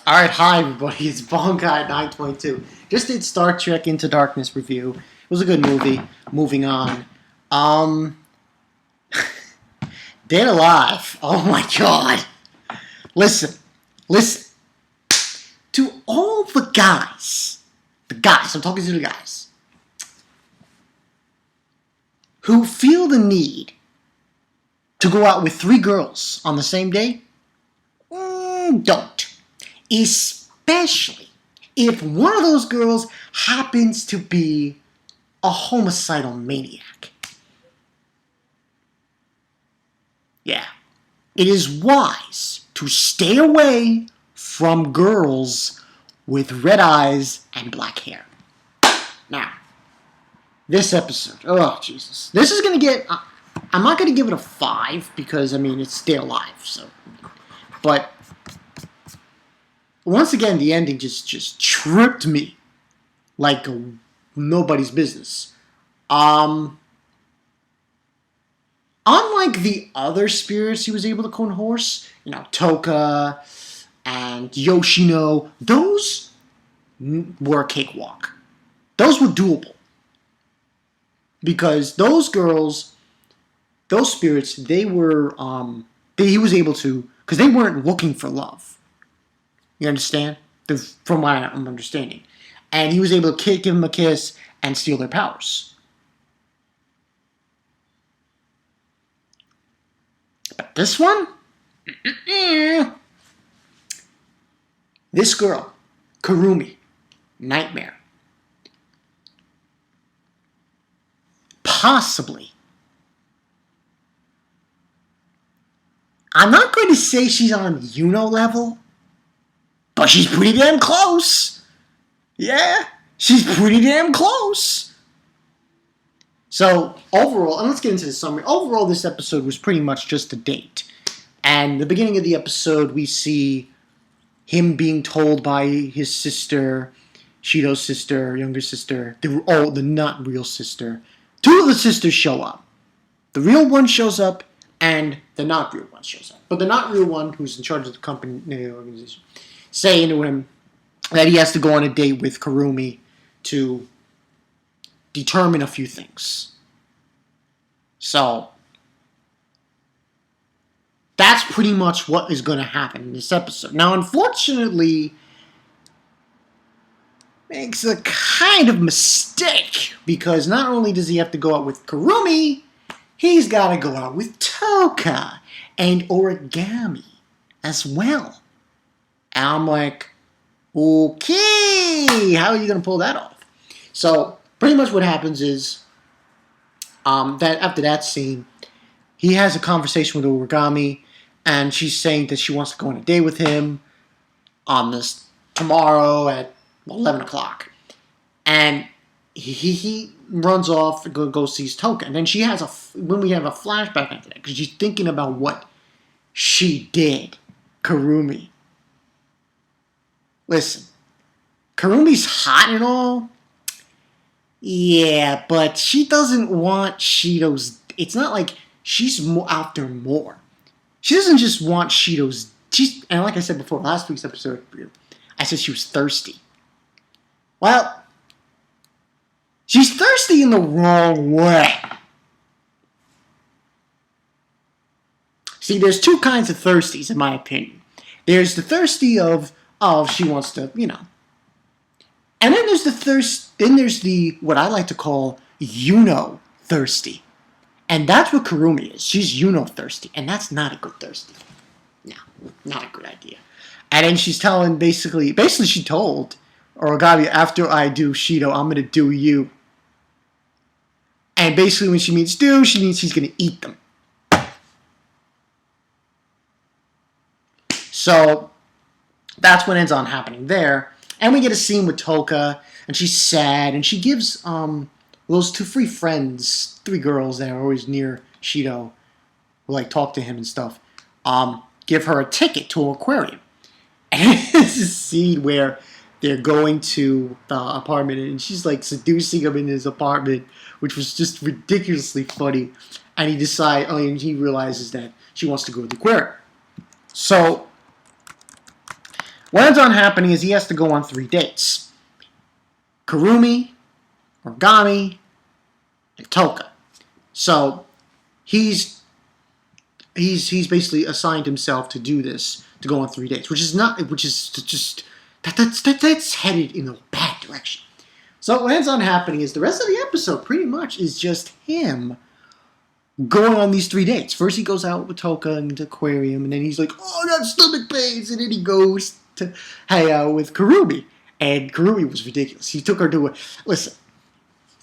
Alright, hi everybody, it's Bonkai922. Just did Star Trek Into Darkness review. It was a good movie. Moving on. Dead Alive. Oh my god. Listen. To all the guys, I'm talking to the guys, who feel the need to go out with 3 girls on the same day, don't. Especially if one of those girls happens to be a homicidal maniac. Yeah. It is wise to stay away from girls with red eyes and black hair. Now, this episode, oh Jesus. This is going to get, I'm not going to give it a 5 because, I mean, it's Stay Alive, so. But once again, the ending just tripped me like nobody's business. Unlike the other spirits he was able to conhorse, you know, Tohka and Yoshino, those were a cakewalk. Those were doable. Because those girls, those spirits, they were, he was able to, because they weren't looking for love. You understand? From what I'm understanding. And he was able to give them a kiss and steal their powers. But this one? This girl, Kurumi, Nightmare. Possibly. I'm not going to say she's on yuno level, but she's pretty damn close. Yeah, she's pretty damn close. So, overall, and let's get into the summary. Overall, this episode was pretty much just a date. And the beginning of the episode, we see him being told by his sister, Shido's sister, younger sister, the not real sister. 2 of the sisters show up. The real one shows up, and the not real one shows up. But the not real one, who's in charge of the company, the organization, saying to him that he has to go on a date with Kurumi to determine a few things. So, that's pretty much what is going to happen in this episode. Now, unfortunately, makes a kind of mistake, because not only does he have to go out with Kurumi, he's got to go out with Tohka and origami as well. And I'm like, okay, how are you going to pull that off? So, pretty much what happens is, that after that scene, he has a conversation with origami, and she's saying that she wants to go on a date with him on this tomorrow at 11 o'clock. And he runs off and goes sees Tohka. And then she has when we have a flashback after that, because she's thinking about what she did, Kurumi. Listen, Kurumi's hot and all. Yeah, but she doesn't want Shido's. It's not like she's after more. She doesn't just want Shido's. And like I said before, last week's episode, I said she was thirsty. Well, she's thirsty in the wrong way. See, there's 2 kinds of thirsties, in my opinion. There's the thirsty of she wants to, you know. And then there's the what I like to call yuno thirsty. And that's what Kurumi is. She's yuno thirsty. And that's not a good thirsty. No, not a good idea. And then she's telling, basically she told origami, after I do Shido, I'm going to do you. And basically when she means do, she means she's going to eat them. So, that's what ends on happening there. And we get a scene with Tohka, and she's sad, and she gives those 2 free friends, 3 girls that are always near Shido, who like talk to him and stuff, give her a ticket to an aquarium. And it's a scene where they're going to the apartment, and she's like seducing him in his apartment, which was just ridiculously funny. And he realizes that she wants to go to the aquarium. So, What ends on happening is he has to go on 3 dates. Kurumi, Origami, and Tohka. So he's basically assigned himself to do this, to go on 3 dates, which is just that's headed in a bad direction. So what ends on happening is the rest of the episode pretty much is just him going on these 3 dates. First he goes out with Tohka in the aquarium, and then he's like, oh, I got stomach pains, and then he goes to hang out with Kurumi. And Kurumi was ridiculous. He took her to listen,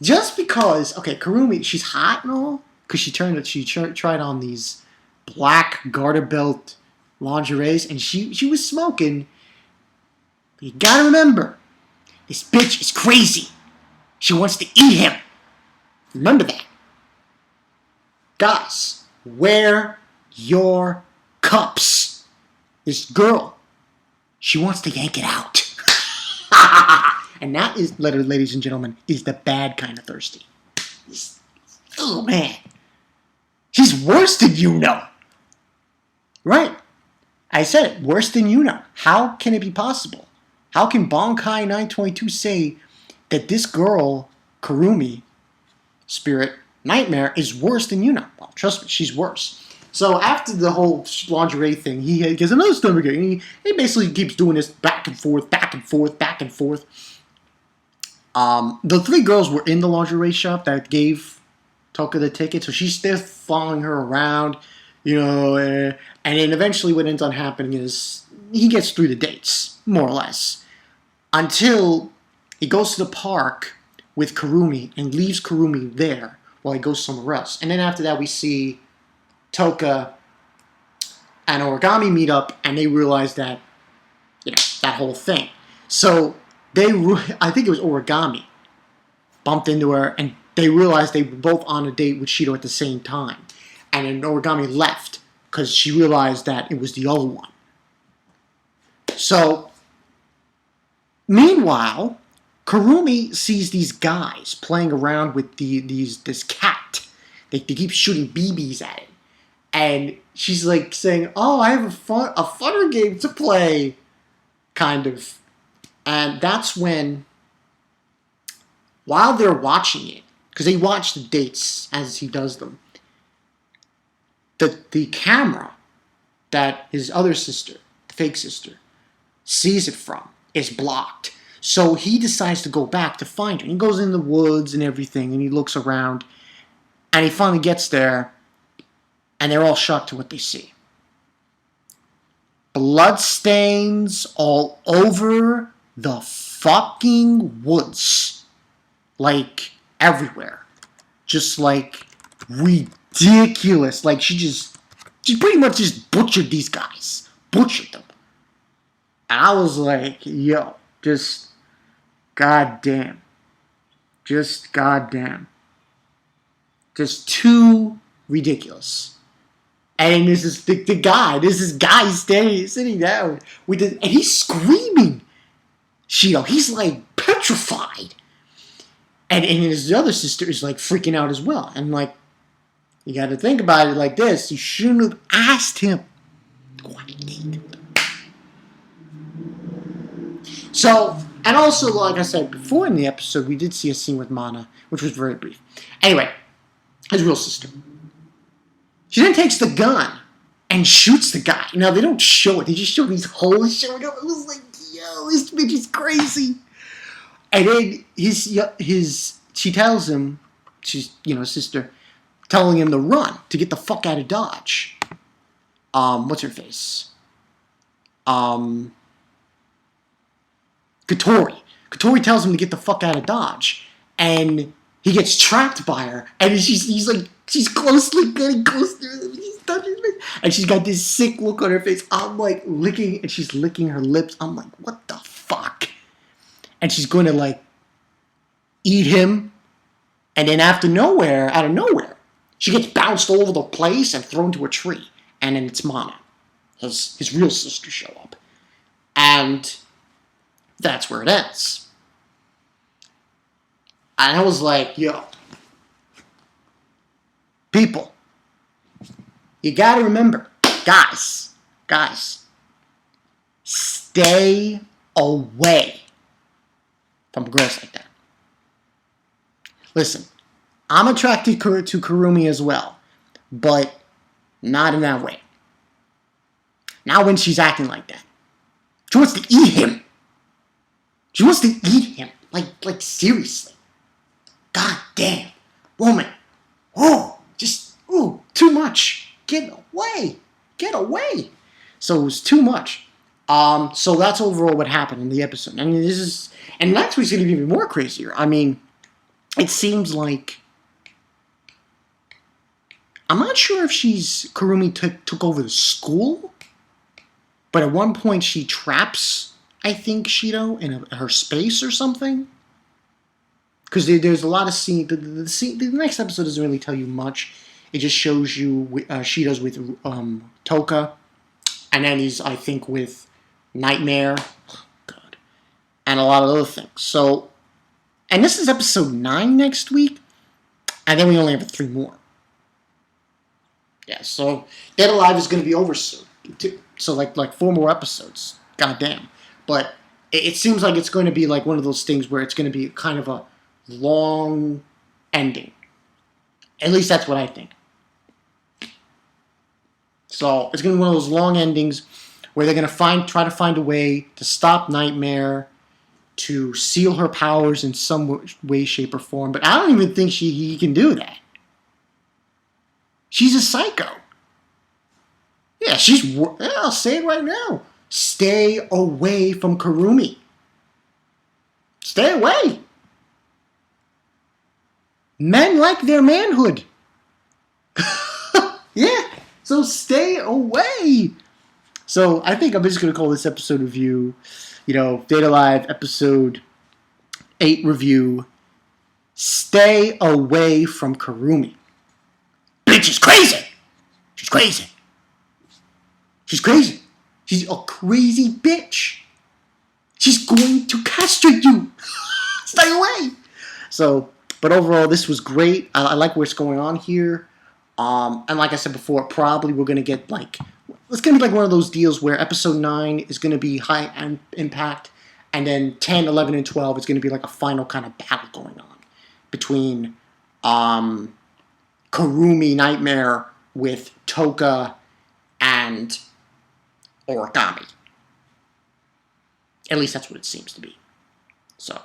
just because, okay, Kurumi, she's hot and all, because she tried on these black GARTERBELT lingeries, and she was smoking. But you gotta remember, this bitch is crazy. She wants to eat him. Remember that. Guys, wear your cups. This girl, she wants to yank it out. And that is, ladies and gentlemen, is the bad kind of thirsty. Oh, man. She's worse than yuno. Right. I said it. Worse than yuno. How can it be possible? How can Bonkai 922 say that this girl, Kurumi, Spirit, Nightmare, is worse than yuno? Well, trust me, she's worse. So after the whole lingerie thing, he gets another stomach ache. He basically keeps doing this back and forth, back and forth, back and forth. The 3 girls were in the lingerie shop that gave Tohka the ticket, so she's still following her around, and then eventually what ends up happening is he gets through the dates, more or less, until he goes to the park with Kurumi and leaves Kurumi there while he goes somewhere else. And then after that we see Tohka and Origami meet up, and they realize that, that whole thing. So I think it was Origami, bumped into her, and they realized they were both on a date with Shido at the same time. And then Origami left because she realized that it was the other one. So, meanwhile, Kurumi sees these guys playing around with this cat. They keep shooting BBs at it. And she's like saying, oh, I have a funner game to play, kind of. And that's when, while they're watching it, because they watch the dates as he does them, the camera that his other sister, the fake sister, sees it from is blocked. So he decides to go back to find her. He goes in the woods and everything, and he looks around, and he finally gets there, and they're all shocked to what they see. Blood stains all over the fucking woods. Like, everywhere. Just, like, ridiculous. Like, she pretty much just butchered these guys. Butchered them. And I was like, yo, just goddamn. Just goddamn. Just too ridiculous. And this is the guy. This is guy sitting down with and he's screaming. Shido, he's like petrified. And his other sister is like freaking out as well. And like, you got to think about it like this. You shouldn't have asked him. So, and also, like I said before in the episode, we did see a scene with Mana, which was very brief. Anyway, his real sister. She then takes the gun and shoots the guy. Now, they don't show it. They just show these holes showing up. It was like, yo, this bitch is crazy. And then she tells him, she's, sister, telling him to run, to get the fuck out of Dodge. What's her face? Katori. Katori tells him to get the fuck out of Dodge. And he gets trapped by her. And he's like, she's getting close to him. She's touching me. And she's got this sick look on her face. I'm like licking, and she's licking her lips. I'm like, what the fuck? And she's going to like eat him. And then out of nowhere, she gets bounced all over the place and thrown to a tree. And then it's Mana. His real sister show up. And that's where it ends. And I was like, yo, people, you gotta remember, guys, stay away from girls like that. Listen, I'm attracted to Kurumi as well, but not in that way. Not when she's acting like that. She wants to eat him. She wants to eat him. Like seriously. God damn. Woman. Oh, too much. Get away. Get away. So it was too much. So that's overall what happened in the episode. I mean, and next week's gonna be even more crazier. I mean, it seems like, I'm not sure if Kurumi took over the school, but at one point she traps, I think, Shido in her space or something. Because there's a lot of scene. The next episode doesn't really tell you much. It just shows you Shido's with Tohka, and then he's, I think, with Nightmare, God, and a lot of other things. So, and this is episode 9 next week, and then we only have 3 more. Yeah, so Dead Alive is going to be over soon. So like 4 more episodes. God damn. But it seems like it's going to be like one of those things where it's going to be kind of a long ending. At least that's what I think. So it's going to be one of those long endings where they're going to try to find a way to stop Nightmare, to seal her powers in some way, shape, or form. But I don't even think he can do that. She's a psycho. Yeah, I'll say it right now. Stay away from Kurumi. Stay away. Men like their manhood. Yeah, so stay away. So I think I'm just going to call this episode review, Dead Alive episode 8 review. Stay away from Kurumi. Bitch is crazy. She's crazy. She's crazy. She's a crazy bitch. She's going to castrate you. Stay away. So, but overall, this was great. I like what's going on here. And like I said before, probably we're going to get it's going to be like one of those deals where episode 9 is going to be high impact, and then 10, 11, and 12 is going to be like a final kind of battle going on between Kurumi Nightmare with Tohka and Origami. At least that's what it seems to be. So,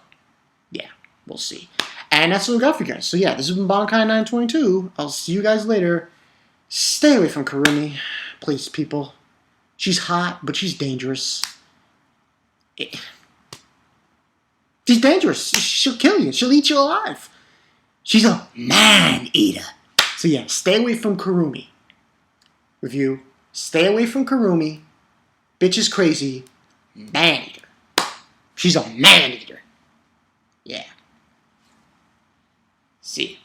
yeah, we'll see. And that's what we got for you guys. So, yeah, this has been Bonkai922. I'll see you guys later. Stay away from Kurumi, please, people. She's hot, but she's dangerous. She's dangerous. She'll kill you. She'll eat you alive. She's a man-eater. So, yeah, stay away from Kurumi. Review. Stay away from Kurumi. Bitch is crazy. Man-eater. She's a man-eater. Yeah. See.